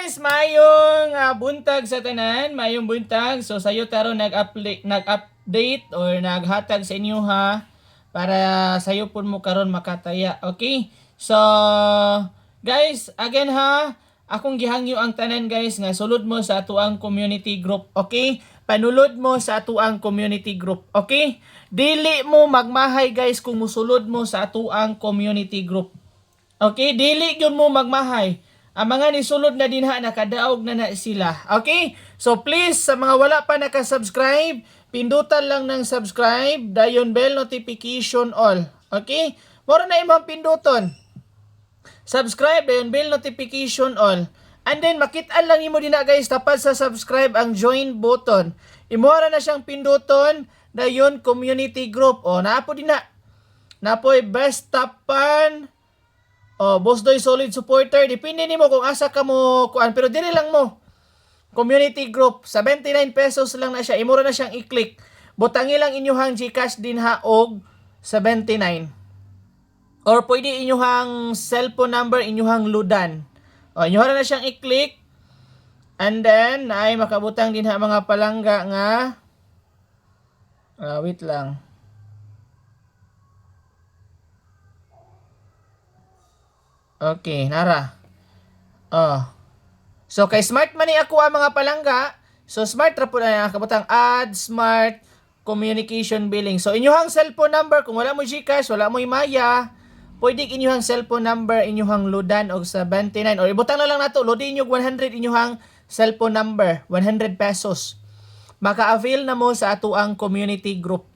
guys, mayong buntag sa tanan, mayong buntag. So sayo taro nag-update or naghatag sa inyo ha para sayo pud mo karon makataya. Okay? So guys, again ha, akong gihangyo ang tanan guys nga sulod mo sa atuang community group. Okay? Panulod mo sa atuang community group. Okay? Dili mo magmahay guys kung musulod mo sa atuang community group. Okay? Dili gyud mo magmahay. Ang mga nisulod na dinha nakadaog na sila. Okay? So please sa mga wala pa naka-subscribe, pindutan lang ng subscribe, dayon bell notification all. Okay? Mora na imong pinduton. Subscribe dayon bell notification all. And then makit-an lang imo dinha guys tapad sa subscribe ang join button. Imora na siyang pinduton dayon community group. O naapo dinha. Napoy best tapan. Boss Doy solid supporter. Depende nimo kung asa ka mo kuan, pero dili lang mo. Community group, 79 pesos lang na siya. Imura na siyang i-click. Butangi lang inyuhang GCash din ha og 79. Or pwede inyuhang cellphone number, inyuhang ludan. Inyuha na siyang i-click. And then ay makabutang din ha mga palangga nga wait lang. Okay, nara. So kay smart man ni ako ang mga palangga. So smart ra pud na kabutang add smart communication billing. So inyuhang cellphone number kung wala mo GCash, wala mo Maya, pwede inyuhang cellphone number inyuhang ludan og 79 or ibutang na lang nato loadin inyo 100 inyuhang cellphone number, 100 pesos. Maka-avail na mo sa atuang community group.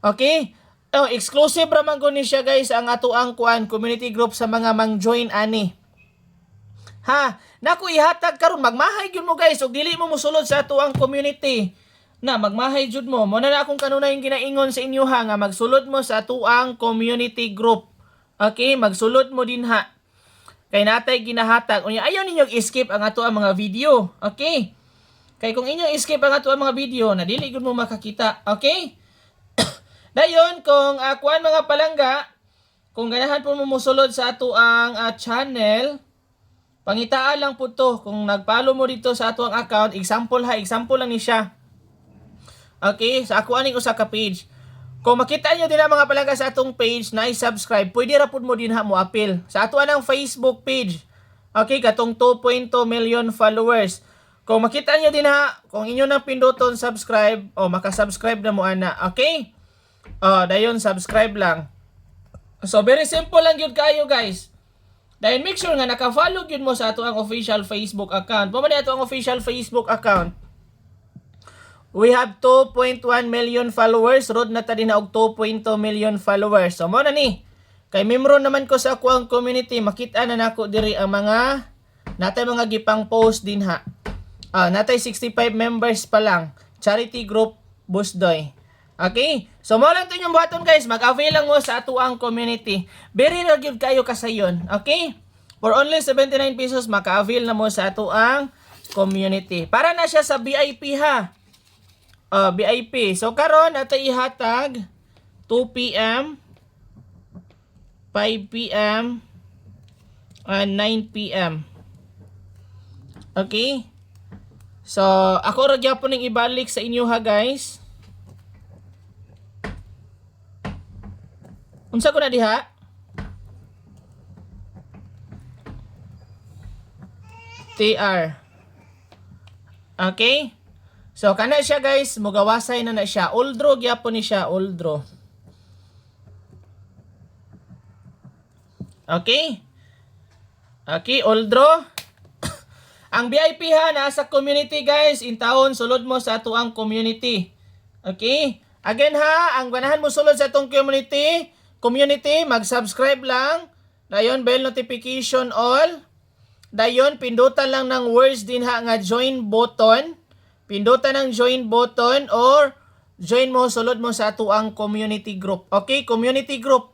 Okay? Exclusive raman ko ni siya guys ang atuang kuan community group sa mga mang-join ani. Ha, naku ihatag karon magmahay gyud mo guys ug dili mo mosulod sa atuang community. Na magmahay jud mo. Mo na akong kanunay yung ginaingon sa inyo ha nga magsulod mo sa atuang community group. Okay, magsulod mo din ha. Kay natay ginahatag. Unya ayaw ninyo i-skip ang atuang mga video. Okay? Kay kung inyo i-skip ang atuang mga video, na dili gyud mo makakita. Okay? Dayon, kung kuan mga palangga, kung ganahan po mo musulod sa ato ang channel, pangitaan lang po to. Kung nag-follow mo dito sa ato ang account, example ha, example lang ni siya. Okay, sa ako aning usa ka page. Kung makita nyo din ang mga palangga sa atong page na i-subscribe, pwede ra po mo din ha mo appeal. Sa ato anang Facebook page, okay, katong 2.2 million followers. Kung makita nyo din ha, kung inyo nang pinduton subscribe, makasubscribe na mo ana, okay? Dayon subscribe lang. So very simple lang yun kayo guys. Dayon make sure nga naka-follow yun mo sa ato ang official Facebook account. Pamani ato ang official Facebook account. We have 2.1 million followers. Road na ta din na og 2.2 million followers. So mo na ni. Kay membro naman ko sa ako ang community, makita na nako diri ang mga natay mga gipang post din ha. Natay 65 members pa lang. Charity group Busdoy. Okay? So mo lang to yung buhaton guys, mag-avail lang mo sa atuang community. Very gyud kayo kasayon, okay? For only 79 pesos maka-avail na mo sa atuang community. Para na siya sa VIP ha. VIP. So karon nato ihatag 2 PM, 5 PM, and 9 PM. Okay? So ako ra gyapon ning ibalik sa inyo ha guys. Unsa ko na diha? TR. Okay? So kana siya guys, mugawasay na siya. Oldro gyapon ni siya, oldro. Okay? Okay, oldro. Ang VIP ha nasa community guys, in taon sulod mo sa atuang community. Okay? Again ha, ang ganahan mo sulod sa atong community, mag-subscribe lang. Dayon bell notification all. Dayon pindutan lang ng words din ha nga join button. Pindutan ng join button or join mo sulod mo sa atuang community group. Okay, community group.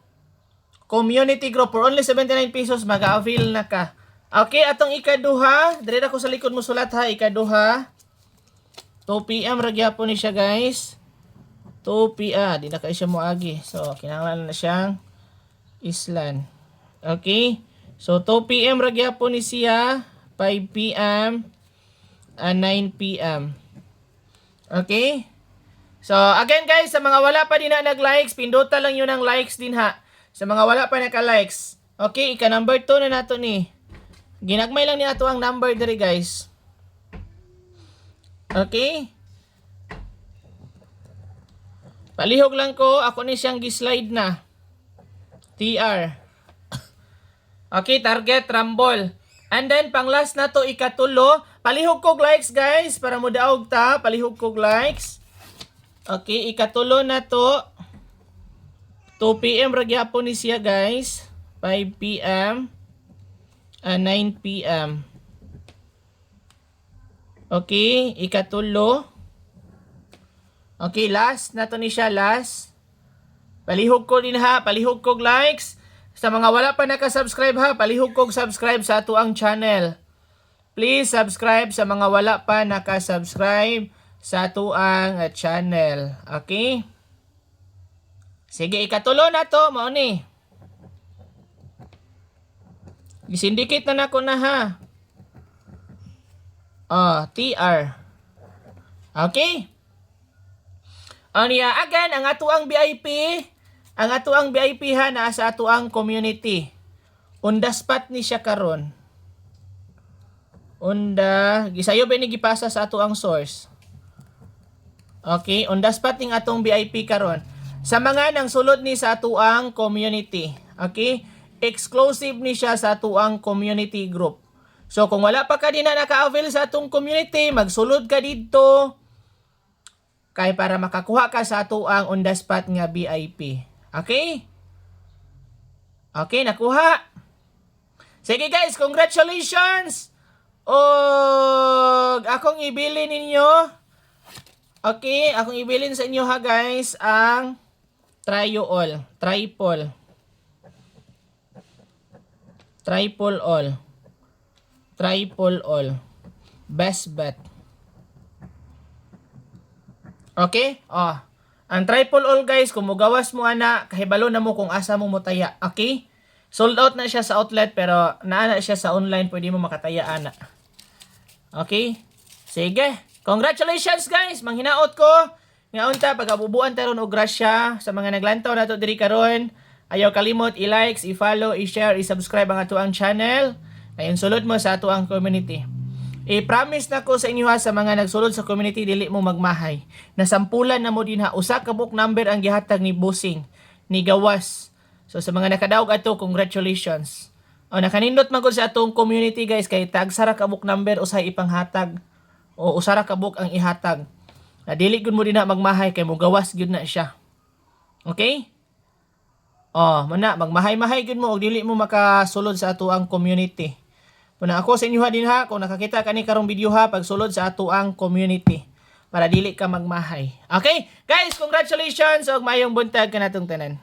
Community group for only 79 pesos mag-avail na ka. Okay, atong ikaduha, dire ko sa likod mo sulat ha, ikaduha. 2 PM ra gyapon ni siya guys. 2 PM, di na kayo siya moagi. So, kinahanglan na siyang islan. Okay? So 2 PM ra gyapon ni siya. 5 p.m. and 9 p.m. Okay? So, again guys, sa mga wala pa din na nag-likes, pindutan lang yun ng likes din ha. Sa mga wala pa naka-likes. Okay, ika number 2 na nato ni. Ginagmay lang ni ato ang number diri guys. Okay? Palihog lang ko, ako ni siyang gislide na. TR. Okay, target, rumble. And then, pang last na to, ikatulo. Palihog kog likes, guys. Para mo daog ta. Palihog kog likes. Okay, ikatulo na to. 2 p.m. ragyapon ni siya, guys. 5 p.m. and 9 p.m. Okay, ikatulo. Okay, last na to ni siya, last. Palihog ko din ha. Palihog kog likes. Sa mga wala pa nakasubscribe ha, palihog kog subscribe sa ato ang channel. Please subscribe sa mga wala pa nakasubscribe sa ato ang channel. Okay? Sige, ikatulo na to, mao ni. Isindicate na nako na ha. TR. Okay? Niya, again, ang ato ang VIP. Ang ato ang VIP ha na sa ato ang community. Unda spot ni siya karon. Unda, gisayo ba ni gipasa sa ato ang source. Okay, unda spot ning atong VIP karon. Sa mga nang sulod ni sa ato ang community. Okay? Exclusive ni siya sa ato ang community group. So kung wala pa ka din na naka-avail sa atong community, magsulod ka dito kay para makakuha ka sa ato ang on the spot nga VIP. Okay? Okay, nakuha. Sige guys, congratulations! O akong ibilin ninyo. Okay, akong ibilin sa inyo ha guys ang Triple all. Best bet. Okay? Ang triple all guys, kung mugawas mo ana, kahibalo na mo kung asa mo mutaya. Okay? Sold out na siya sa outlet pero naana siya sa online, pwede mo makataya ana. Okay? Sige. Congratulations guys! Manghinaot ko. Nga unta, pag-abubuan taron og grasya sa mga naglantaw nato diri karon. Ayaw kalimot i-likes, i-follow, i-share, i-subscribe ang ato ang channel. Ayun, sulod mo sa ato ang community. I-promise na ko sa inyo ha, sa mga nagsulod sa community, dili mo magmahay. Nasampulan na mo din ha, usa ka book number ang gihatag ni Busing, ni Gawas. So sa mga nakadaog ato, congratulations. Nakanindot man ko sa atong community guys, kay tagsara ka book number, usay ipanghatag. O usara ka book ang ihatag. Dili gud mo din na magmahay, kay mo gawas gud na siya. Okay? Mana, magmahay-mahay gud mo, o dili mo makasulod sa ato ang community. Muna ako sa inyo ha din ha, kung nakakita ka ni karong video ha, pagsulod sa ato ang community para dili ka magmahay. Okay? Guys, congratulations og mayong buntag kanatong tanan.